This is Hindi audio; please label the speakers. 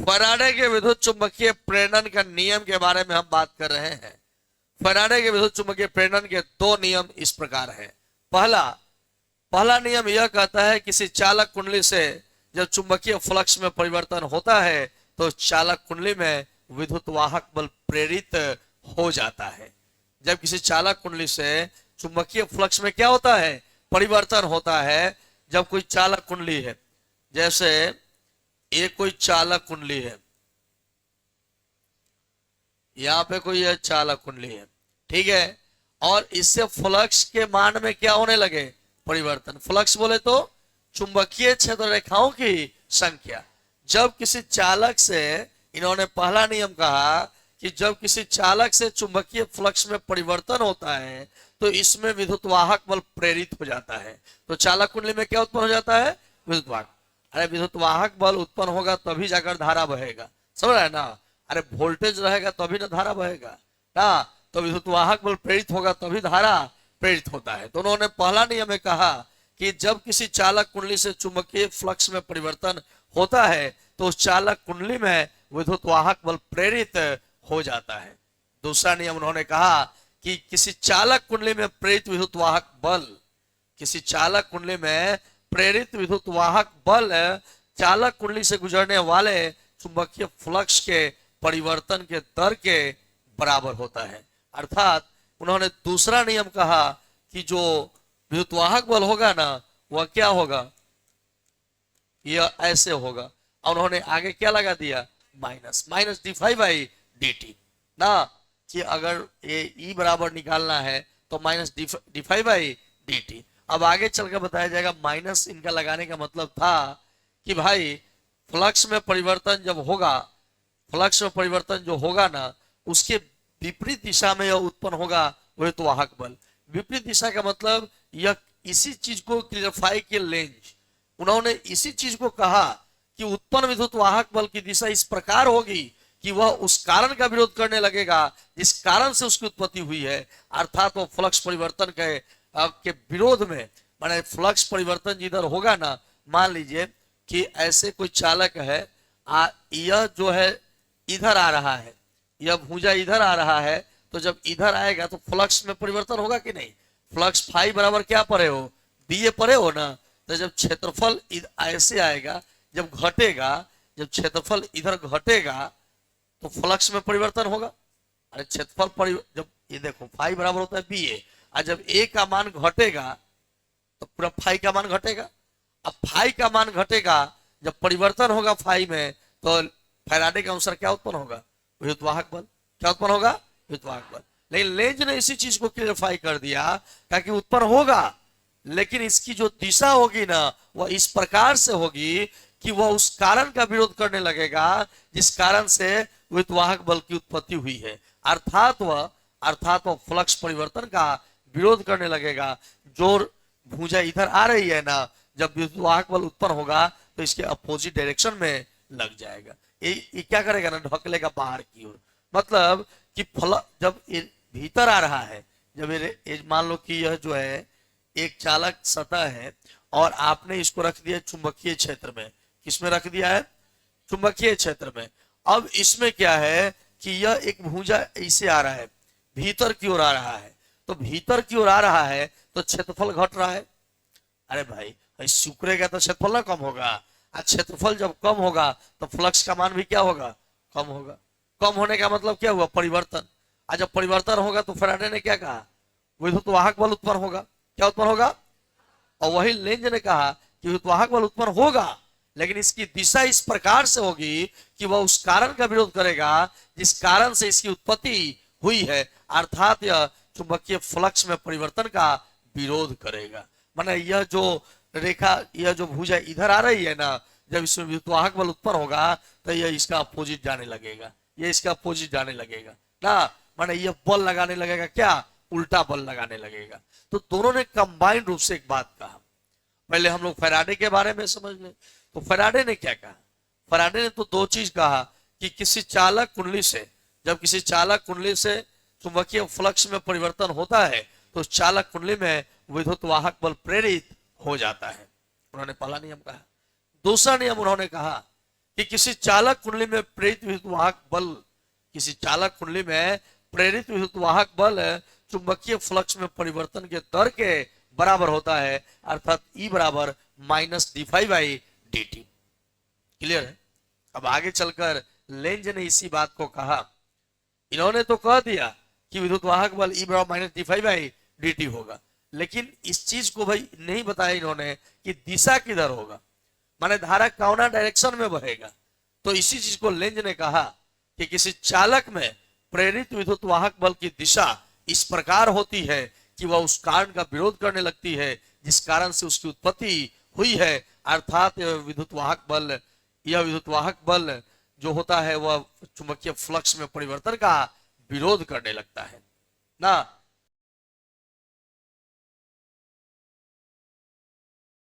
Speaker 1: फैराडे के विद्युत चुंबकीय प्रेरण का नियम के बारे में हम बात कर रहे हैं। फैराडे के विद्युत चुंबकीय प्रेरण के दो नियम इस प्रकार हैं। पहला नियम यह कहता है किसी चालक कुंडली से जब चुंबकीय फ्लक्स में परिवर्तन होता है तो चालक कुंडली में विद्युत वाहक बल प्रेरित हो जाता है। जब किसी चालक कुंडली से चुंबकीय फ्लक्स में क्या होता है, परिवर्तन होता है। जब कोई चालक कुंडली है, जैसे ये कोई चालक कुंडली है, यहां पे कोई यह चालक कुंडली है, ठीक है, और इससे फ्लक्स के मान में क्या होने लगे, परिवर्तन। फ्लक्स बोले तो चुंबकीय क्षेत्र रेखाओं की संख्या। जब किसी चालक से, इन्होंने पहला नियम कहा कि जब किसी चालक से चुंबकीय फ्लक्स में परिवर्तन होता है तो इसमें विद्युत वाहक बल प्रेरित हो जाता है। तो चालक कुंडली में क्या उत्पन्न हो जाता है, विद्युत वाहक। अरे विद्युत वाहक बल उत्पन्न होगा तभी जाकर धारा बहेगा, समझ रहे हैं ना। अरे वोल्टेज रहेगा तभी ना धारा बहेगा ना, तो विद्युत वाहक बल प्रेरित होगा तभी धारा प्रेरित होता है। तो उन्होंने पहला नियम में कहा कि जब किसी चालक कुंडली से चुंबकीय फ्लक्स में परिवर्तन होता है तो उस चालक कुंडली में विद्युत वाहक बल प्रेरित हो जाता है। दूसरा नियम उन्होंने कहा कि किसी चालक कुंडली में प्रेरित विद्युत वाहक बल, किसी चालक कुंडली में प्रेरित विद्युत वाहक बल चालक कुंडली से गुजरने वाले चुंबकीय फ्लक्स के परिवर्तन के दर के बराबर होता है। अर्थात उन्होंने दूसरा नियम कहा कि जो विद्युत वाहक बल होगा ना वह क्या होगा, यह ऐसे होगा। और उन्होंने आगे क्या लगा दिया, minus D five by D T ना, कि अगर ये ई बराबर निकालना है तो minus D five by D T. अब आगे चलकर बताया जाएगा माइनस इनका लगाने का मतलब था कि भाई फ्लक्स में परिवर्तन जब होगा, फ्लक्स में परिवर्तन जो होगा ना उसके विपरीत दिशा में यह उत्पन्न होगा विद्युत वाहक बल। विपरीत दिशा का मतलब यह इसी चीज को क्लियरफाई के लेंज, उन्होंने इसी चीज को कहा कि उत्पन्न विद्युत वाहक बल की दिशा इस प्रकार होगी कि वह उस कारण का विरोध करने लगेगा जिस कारण से उसकी उत्पत्ति हुई है। अर्थात वो फ्लक्स परिवर्तन के विरोध में, माने फ्लक्स परिवर्तन जिधर होगा ना, मान लीजिए कि ऐसे कोई चालक है, यह जो है इधर आ रहा है, यह भुजा इधर आ रहा है, तो जब इधर आएगा तो फ्लक्स में परिवर्तन होगा कि नहीं। फ्लक्स फाई बराबर क्या पढ़े हो, बी पढ़े हो ना। तो जब क्षेत्रफल ऐसे आएगा, जब घटेगा, जब क्षेत्रफल इधर घटेगा तो फ्लक्स में परिवर्तन होगा। अरे क्षेत्रफल जब ये देखो फाई बराबर होता है बी ए, और जब ए का मान घटेगा तो पूरा फाई का मान घटेगा। अब फाई का मान घटेगा, जब परिवर्तन होगा फाई में तो फैराडे के अनुसार क्या उत्पन्न होगा, विद्युत वाहक बल। क्या उत्पन्न होगा, विद्युत वाहक बल। लेकिन लेंज ने इसी चीज को क्लियरफाई कर दिया ताकि उत्पन्न होगा, लेकिन इसकी जो दिशा होगी ना वह इस प्रकार से होगी कि वह उस कारण का विरोध करने लगेगा जिस कारण से विद्युत वाहक बल की उत्पत्ति हुई है। अर्थात वह फ्लक्स परिवर्तन का विरोध करने लगेगा। जो भुजा इधर आ रही है ना, जब विद्युत वाहक बल उत्पन्न होगा तो इसके अपोजिट डायरेक्शन में लग जाएगा। ये क्या करेगा ना, ढकेलेगा बाहर की ओर। मतलब कि जब भीतर आ रहा है, जब ये मान लो कि यह जो है एक चालक सतह है और आपने इसको रख दिया चुंबकीय क्षेत्र में। किसमें रख दिया है, चुंबकीय क्षेत्र में। अब इसमें क्या है कि यह एक भुजा ऐसे आ रहा है, भीतर की ओर आ रहा है, तो भीतर की ओर आ रहा है तो क्षेत्रफल घट रहा है। अरे भाई सिकुड़ेगा तो क्षेत्रफल ना कम होगा, और क्षेत्रफल जब कम होगा तो फ्लक्स का मान भी क्या होगा, कम होगा। कम होने का मतलब क्या हुआ, परिवर्तन। और जब परिवर्तन होगा तो फैराडे ने क्या कहा, विद्युत वाहक बल उत्पन्न होगा। क्या उत्पन्न होगा, और वही लेंज ने कहा कि विद्युत वाहक बल उत्पन्न होगा, लेकिन इसकी दिशा इस प्रकार से होगी कि वह उस कारण का विरोध करेगा जिस कारण से इसकी उत्पत्ति हुई है। अर्थात यह चुंबकीय फ्लक्स में परिवर्तन का विरोध करेगा। माने यह जो रेखा, यह जो भुजा इधर आ रही है ना, जब इसमें विद्युत वाहक बल उत्पन्न होगा तो यह इसका अपोजिट जाने लगेगा, यह इसका अपोजिट जाने लगेगा ना। माने यह बल लगाने लगेगा, क्या, उल्टा बल लगाने लगेगा। तो दोनों ने कंबाइंड रूप से एक बात कहा। पहले हम लोग फैराडे के बारे में समझ लें। तो फैराडे ने क्या कहा, फैराडे ने तो दो चीज कहा कि किसी चालक कुंडली से, जब किसी चालक कुंडली से चुंबकीय फ्लक्स में परिवर्तन होता है तो उस चालक कुंडली में विद्युत वाहक बल प्रेरित हो जाता है। उन्होंने पहला नियम कहा। दूसरा नियम उन्होंने कहा कि किसी चालक कुंडली में प्रेरित विद्युत वाहक बल, किसी चालक कुंडली में प्रेरित विद्युत वाहक बल चुंबकीय फ्लक्स में परिवर्तन के दर के बराबर होता है, अर्थात E बराबर माइनस d∅/dt। क्लियर है? अब आगे चलकर लेंज ने इसी बात को कहा। इन्होंने तो कह दिया कि विद्युत वाहक बल E बराबर माइनस d∅/dt होगा, लेकिन इस चीज को भाई नहीं बताया इन्होंने कि दिशा किधर होगा, माने धारा कौना डायरेक्शन में बहेगा। तो इसी चीज को लेंज ने कहा कि किसी चालक में प्रेरित विद्युत वाहक बल की दिशा इस प्रकार होती है कि वह उस कारण का विरोध करने लगती है जिस कारण से उसकी उत्पत्ति हुई है, अर्थात यह विद्युत वाहक बल जो होता है वह चुंबकीय फ्लक्स में परिवर्तन का विरोध करने लगता है ना।